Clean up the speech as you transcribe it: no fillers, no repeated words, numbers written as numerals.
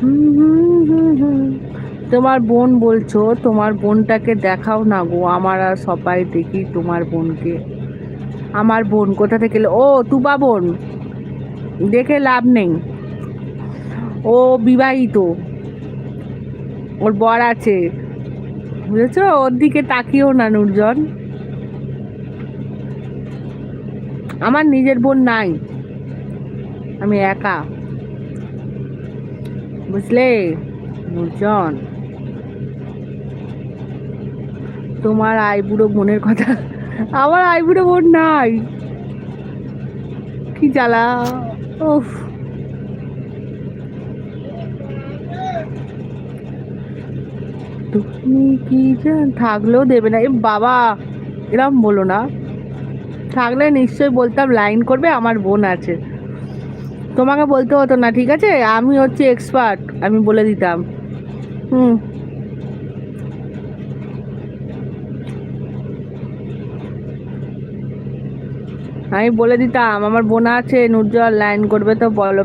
হুম, হুম, হুম, হুম। তোমার বোন বলছো, তোমার বোনটাকে দেখাও না গো, আমার আর সবাই দেখি তোমার বোনকে। আমার বোন কোথা থেকে ও তুবা বোন, দেখে লাভ নেই। ও বিবাহিত, ওর বর আছে, বুঝেছো? ওর দিকে তাকিও না নুরজন। আমার নিজের বোন নাই, আমি একা, বুঝলে নুরজন? তোমার আইবুড়ো বোনের কথা, আমার আইবুড়ো বোন নাই, কি জ্বালা। উফ, তুমি কি থাকলেও দেবে না, এ বাবা, এরম বলো না। থাকলে নিশ্চয়ই বলতাম, লাইন করবে আমার বোন আছে, তোমাকে বলতে হতো না, ঠিক আছে? আমি হচ্ছে এক্সপার্ট, আমি বলে দিতাম। হুম, আমি বলে দিতাম আমার বোন আছে, নুরজল লাইন করবে তো বলো।